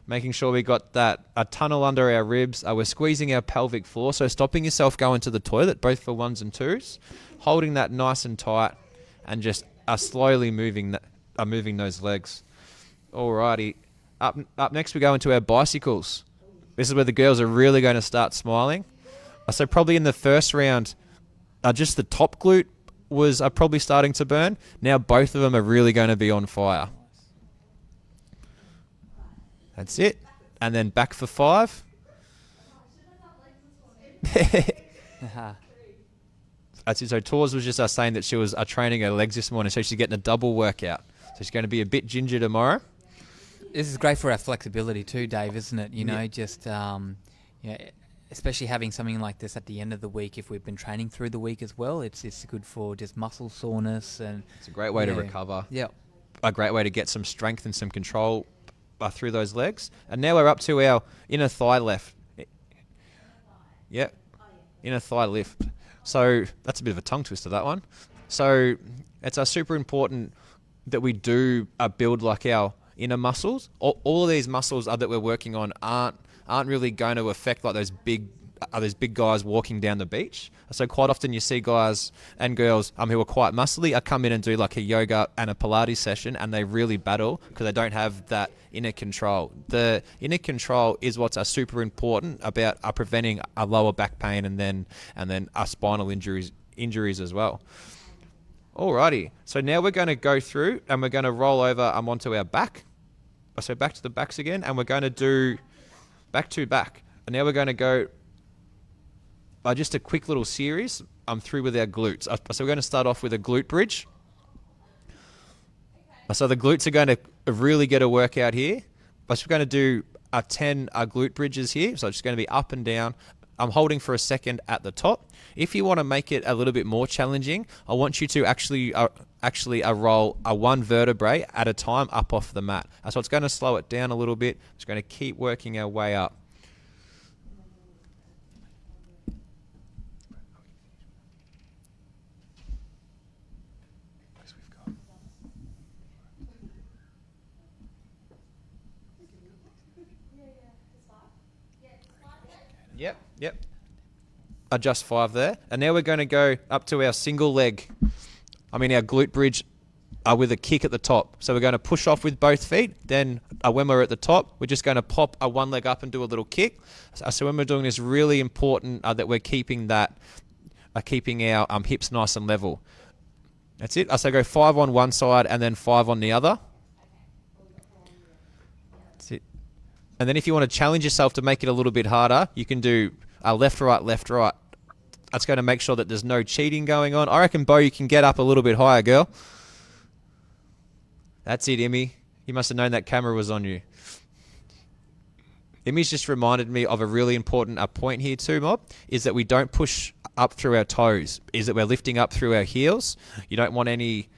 Making sure we got a tunnel under our ribs. We're squeezing our pelvic floor. So stopping yourself going to the toilet, both for ones and twos. Holding that nice and tight and just slowly moving those legs. Alrighty. Up next we go into our bicycles. This is where the girls are really going to start smiling. So probably in the first round, just the top glute was probably starting to burn. Now both of them are really going to be on fire. That's it. And then back for 5. That's it. So Tors was just saying that she was training her legs this morning, so she's getting a double workout. So she's going to be a bit ginger tomorrow. This is great for our flexibility too, Dave, isn't it? You know, Yeah. just especially having something like this at the end of the week, if we've been training through the week as well, it's good for just muscle soreness, and It's a great way to recover. Yeah. A great way to get some strength and some control through those legs. And now we're up to our inner thigh lift. Yep. Inner thigh lift. So that's a bit of a tongue twister, that one. So it's super important that we do build like our inner muscles. All of these muscles that we're working on aren't really going to affect like those big guys walking down the beach. So quite often you see guys and girls who are quite muscly come in and do like a yoga and a Pilates session, and they really battle because they don't have that inner control. The inner control is what's super important about preventing a lower back pain and then spinal injuries as well. Alrighty, so now we're going to go through and we're going to roll over onto our back. So back to the backs again, and we're going to do back to back. And now we're going to go just a quick little series. I'm through with our glutes. So we're going to start off with a glute bridge. So the glutes are going to really get a workout here. But we're going to do 10 glute bridges here. So it's just going to be up and down. I'm holding for a second at the top. If you want to make it a little bit more challenging, I want you to actually roll one vertebrae at a time up off the mat. So it's going to slow it down a little bit. It's going to keep working our way up. Yep. Adjust 5 there. And now we're going to go up to our single leg. Our glute bridge with a kick at the top. So we're going to push off with both feet. Then when we're at the top, we're just going to pop one leg up and do a little kick. So when we're doing this, really important that we're keeping our hips nice and level. That's it. So go 5 on one side and then 5 on the other. That's it. And then if you want to challenge yourself to make it a little bit harder, you can do left, right, left, right. That's going to make sure that there's no cheating going on. I reckon, Bo, you can get up a little bit higher, girl. That's it, Immy. You must have known that camera was on you. Immy's just reminded me of a really important point here too, Mob, is that we don't push up through our toes, is that we're lifting up through our heels. You don't want any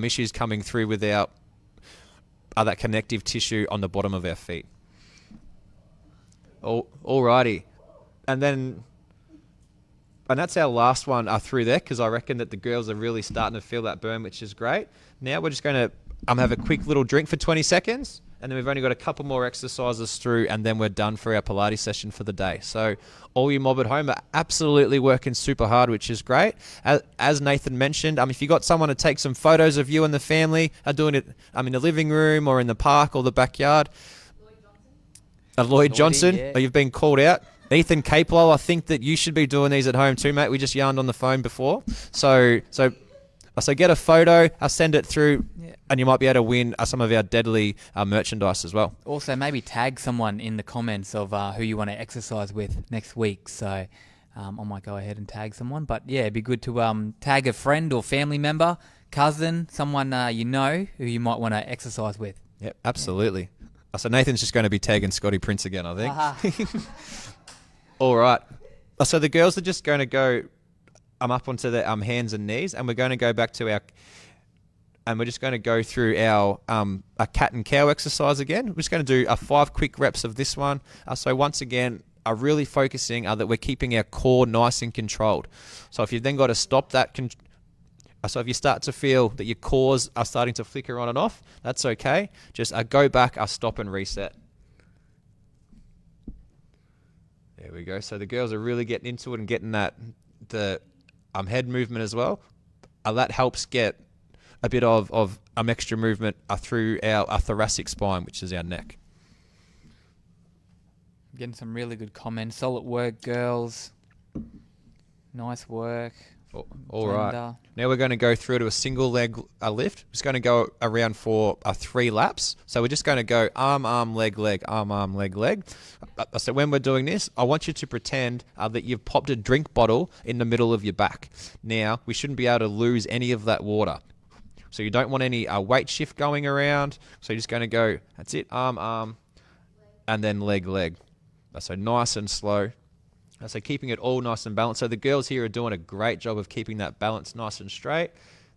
issues coming through with our that connective tissue on the bottom of our feet. Alrighty. And that's our last one through there, because I reckon that the girls are really starting to feel that burn, which is great. Now we're just going to have a quick little drink for 20 seconds, and then we've only got a couple more exercises through, and then we're done for our Pilates session for the day. So all you mob at home are absolutely working super hard, which is great. As Nathan mentioned, if you got someone to take some photos of you and the family doing it in the living room or in the park or the backyard. Lloyd Johnson, yeah. You've been called out. Ethan Capelo, I think that you should be doing these at home too, mate. We just yarned on the phone before. So get a photo, send it through, and you might be able to win some of our deadly merchandise as well. Also, maybe tag someone in the comments of who you want to exercise with next week. So I might go ahead and tag someone. But yeah, it'd be good to tag a friend or family member, cousin, someone you know who you might want to exercise with. Yep, absolutely. So Nathan's just going to be tagging Scotty Prince again, I think. All right. So the girls are just going to go up onto their hands and knees, and we're going to go back to we're just going to go through our a cat and cow exercise again. We're just going to do 5 quick reps of this one. So once again, really focusing that we're keeping our core nice and controlled. So if you've then got to stop that, so if you start to feel that your cores are starting to flicker on and off, that's okay. Just go back, stop and reset. There we go. So the girls are really getting into it and getting the head movement as well. That helps get a bit of extra movement through our thoracic spine, which is our neck. Getting some really good comments. Solid work, girls. Nice work. All right. Now we're going to go through to a single leg lift. Just going to go around for 3 laps. So we're just going to go arm, leg, leg, arm, leg, leg. So when we're doing this, I want you to pretend that you've popped a drink bottle in the middle of your back. Now, we shouldn't be able to lose any of that water. So you don't want any weight shift going around. So you're just going to go, that's it, arm, and then leg, leg. So nice and slow. So keeping it all nice and balanced. So the girls here are doing a great job of keeping that balance nice and straight.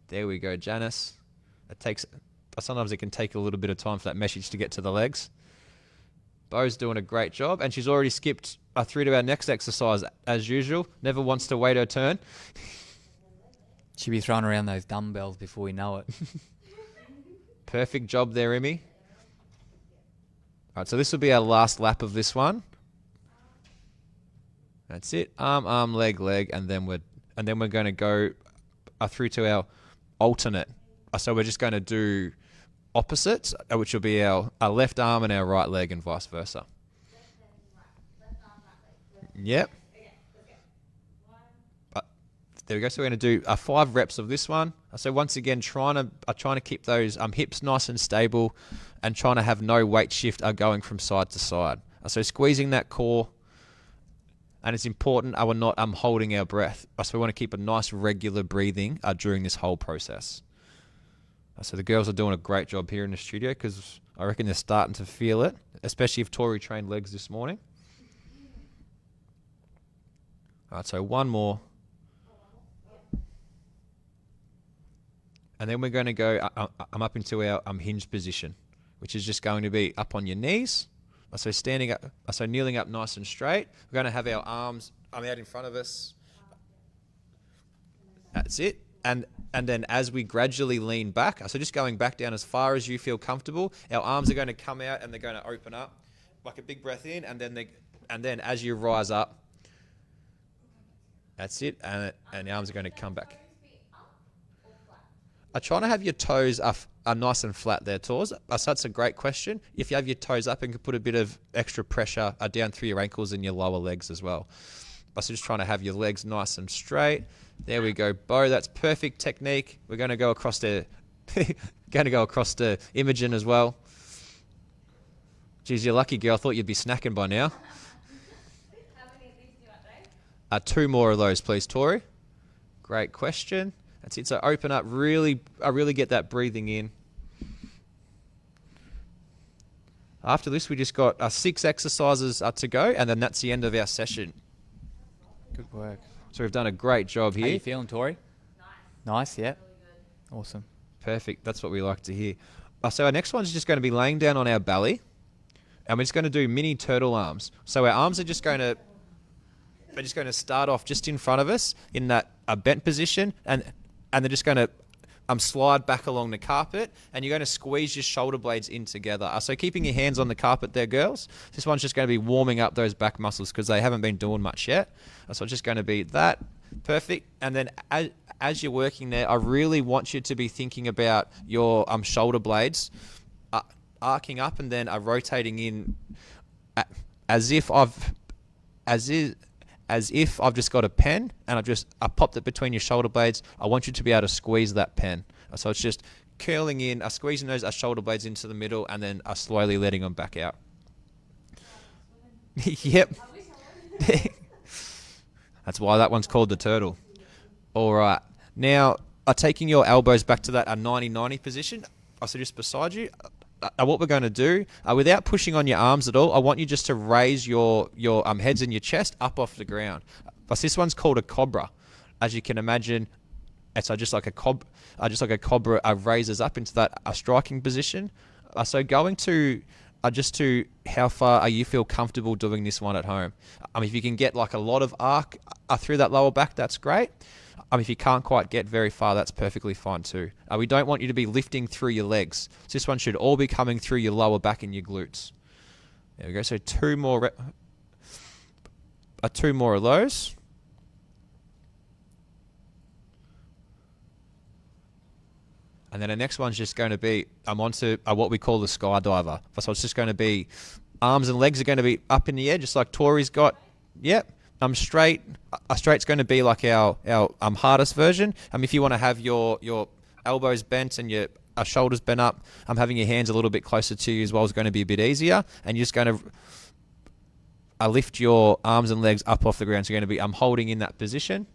There we go, Janice. Sometimes it can take a little bit of time for that message to get to the legs. Bo's doing a great job, and she's already skipped through to our next exercise as usual. Never wants to wait her turn. She'll be throwing around those dumbbells before we know it. Perfect job there, Emmy. All right, so this will be our last lap of this one. That's it. Arm, leg, leg, and then we're going to go through to our alternate. So we're just going to do opposites, which will be our left arm and our right leg, and vice versa. Yep. There we go. So we're going to do 5 reps of this one. So once again, trying to keep those hips nice and stable, and trying to have no weight shift going from side to side. So squeezing that core. And it's important we're not holding our breath. So we want to keep a nice regular breathing during this whole process. So the girls are doing a great job here in the studio, because I reckon they're starting to feel it, especially if Tori trained legs this morning. All right, so one more. And then we're going to go up into our hinged position, which is just going to be up on your knees. So standing up, so kneeling up nice and straight. We're going to have our arms out in front of us. That's it. And then as we gradually lean back, so just going back down as far as you feel comfortable, our arms are going to come out and they're going to open up, like a big breath in, and then as you rise up, that's it, and the arms are going to come back. Trying to have your toes are nice and flat there, Tors. So that's a great question. If you have your toes up, and can put a bit of extra pressure down through your ankles and your lower legs as well. So just trying to have your legs nice and straight. There we go, Bo. That's perfect technique. We're going to go across to Imogen as well. Geez, you're lucky, girl. I thought you'd be snacking by now. How many of these do you want, 2 more of those, please, Tori. Great question. That's it. So open up, really get that breathing in. After this, we just got 6 exercises to go, and then that's the end of our session. Good work. So we've done a great job here. How you feeling, Tori? Nice. Nice, yeah. Really good. Awesome. Perfect. That's what we like to hear. So our next one's just going to be laying down on our belly, and we're just going to do mini turtle arms. So our arms are just going to start off just in front of us in that bent position, and they're just going to slide back along the carpet, and you're going to squeeze your shoulder blades in together. So keeping your hands on the carpet there, girls. This one's just going to be warming up those back muscles because they haven't been doing much yet. So it's just going to be that. Perfect. And then as you're working there, I really want you to be thinking about your shoulder blades arcing up and then rotating in as if I've as if I've just got a pen and I popped it between your shoulder blades. I want you to be able to squeeze that pen. So it's just curling in, squeezing those shoulder blades into the middle, and then slowly letting them back out. Yep. That's why that one's called the turtle. All right. Now, taking your elbows back to that 90-90 position, so just beside you. What we're going to do, without pushing on your arms at all, I want you just to raise your heads and your chest up off the ground. But this one's called a cobra. As you can imagine, it's just like a cobra raises up into that striking position. So going to just to how far you feel comfortable doing this one at home. If you can get like a lot of arc through that lower back, that's great. If you can't quite get very far, that's perfectly fine too. We don't want you to be lifting through your legs. So this one should all be coming through your lower back and your glutes. There we go. So two more of those. And then the next one's just going to be, I'm onto what we call the skydiver. So it's just going to be, arms and legs are going to be up in the air, just like Tori's got. Yep. Straight. Straight's going to be like our hardest version. If you want to have your elbows bent and your shoulders bent up, having your hands a little bit closer to you as well is going to be a bit easier. And you're just going to lift your arms and legs up off the ground. So you're going to be holding in that position.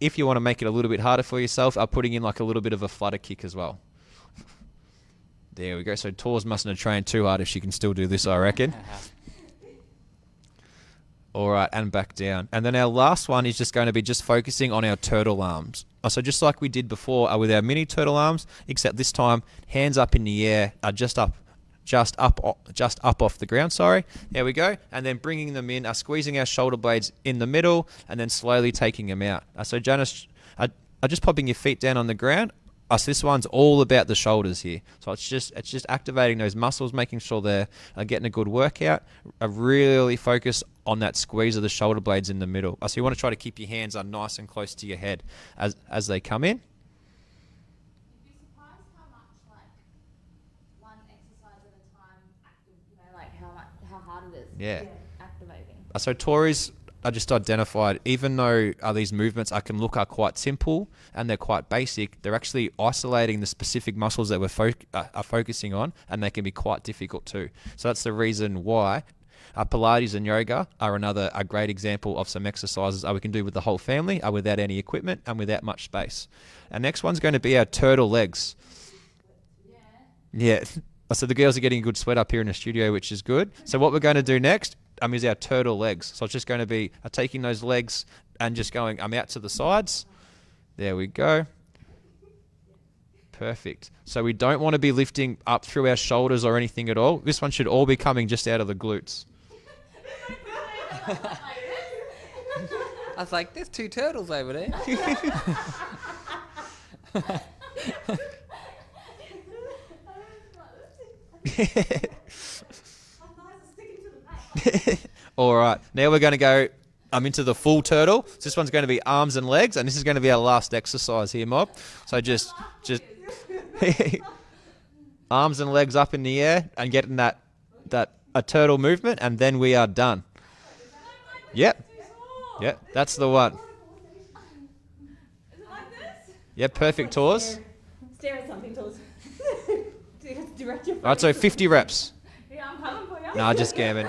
If you want to make it a little bit harder for yourself, putting in like a little bit of a flutter kick as well. There we go. So Tors mustn't have trained too hard if she can still do this, I reckon. All right, and back down. And then our last one is just going to be just focusing on our turtle arms. So just like we did before with our mini turtle arms, except this time hands up in the air, just up off the ground. Sorry, there we go. And then bringing them in, squeezing our shoulder blades in the middle, and then slowly taking them out. So Janice, just popping your feet down on the ground. So this one's all about the shoulders here. So it's just activating those muscles, making sure they're getting a good workout. Really focus on that squeeze of the shoulder blades in the middle. So you want to try to keep your hands nice and close to your head as they come in. You'd be surprised how much one exercise at a time, how hard it is. Yeah. Activating. So Tori's just identified, even though these movements can look quite simple and they're quite basic, they're actually isolating the specific muscles that we're focusing on, and they can be quite difficult too. So that's the reason why Pilates and yoga are a great example of some exercises we can do with the whole family without any equipment and without much space. Our next one's going to be our turtle legs. Yeah. So the girls are getting a good sweat up here in the studio, which is good. So what we're going to do next is our turtle legs. So it's just going to be taking those legs and just going out to the sides. There we go. Perfect. So we don't want to be lifting up through our shoulders or anything at all. This one should all be coming just out of the glutes. I was like, there's two turtles over there. All right, now we're going to go into the full turtle. So this one's going to be arms and legs, and this is going to be our last exercise here, Mob. So just arms and legs up in the air and getting that a turtle movement, and then we are done. Yep, that's the one. Is it like this? Yep, perfect, Tors. Stare at something, Tors. Direct your All right, so 50 reps. Yeah, I'm coming for you. Nah, just gammon.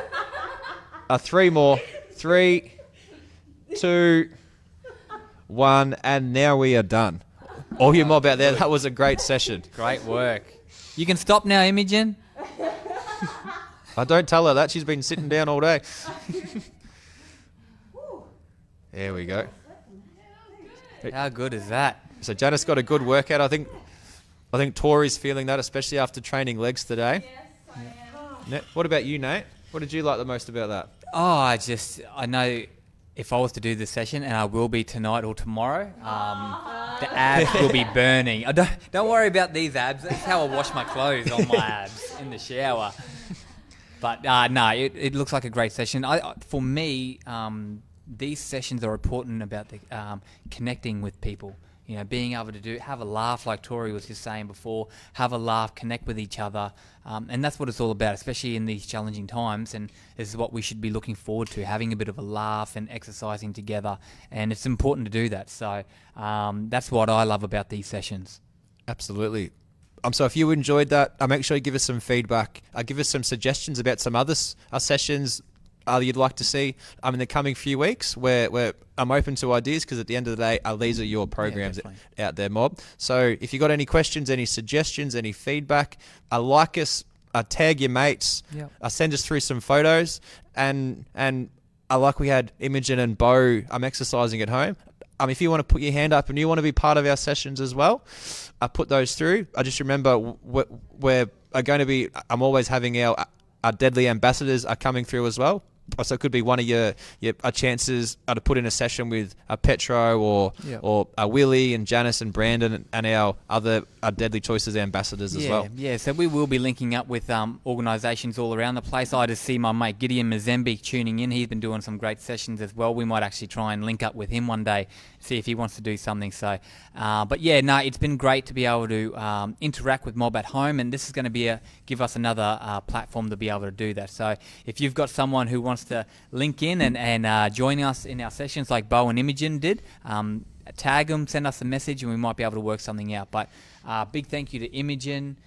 3 more. 3, 2, 1, and now we are done. All you mob out there, that was a great session. Great work. You can stop now, Imogen. I don't tell her that. She's been sitting down all day. There we go. How good is that? So Janice got a good workout. I think Tori's feeling that, especially after training legs today. Yes, I am. What about you, Nate? What did you like the most about that? Oh, I know if I was to do this session, and I will be tonight or tomorrow, the abs will be burning. Don't worry about these abs. That's how I wash my clothes, on my abs in the shower. But no, it looks like a great session. For me, these sessions are important about connecting with people. You know, being able to have a laugh, like Tori was just saying before, have a laugh, connect with each other, and that's what it's all about, especially in these challenging times. And this is what we should be looking forward to, having a bit of a laugh and exercising together. And it's important to do that. So that's what I love about these sessions. Absolutely. So if you enjoyed that, make sure you give us some feedback. Give us some suggestions about some other sessions you'd like to see in the coming few weeks, where I'm open to ideas, because at the end of the day, these are your programs out there, mob. So if you got any questions, any suggestions, any feedback, like us, tag your mates, send us through some photos, and like we had Imogen and Bo exercising at home. If you want to put your hand up and you want to be part of our sessions as well, put those through. I just remember we're going to be, I'm always having our Deadly ambassadors are coming through as well. So it could be one of your chances to put in a session with Petro or Willie and Janice and Brandon and our other Deadly Choices ambassadors as well. Yeah, so we will be linking up with organisations all around the place. I just see my mate Gideon Mazembe tuning in. He's been doing some great sessions as well. We might actually try and link up with him one day, see if he wants to do something. So, but yeah, no, it's been great to be able to interact with Mob at home, and this is going to give us another platform to be able to do that. So if you've got someone who wants to link in and join us in our sessions like Bo and Imogen did, tag them, send us a message, and we might be able to work something out. But big thank you to Imogen,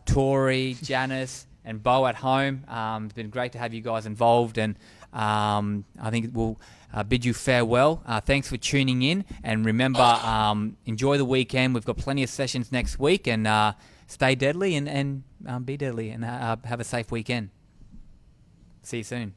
Tori, Janice, and Bo at home. It's been great to have you guys involved, and I think we'll bid you farewell. Thanks for tuning in, and remember, enjoy the weekend. We've got plenty of sessions next week, and stay deadly and be deadly, and have a safe weekend. See you soon.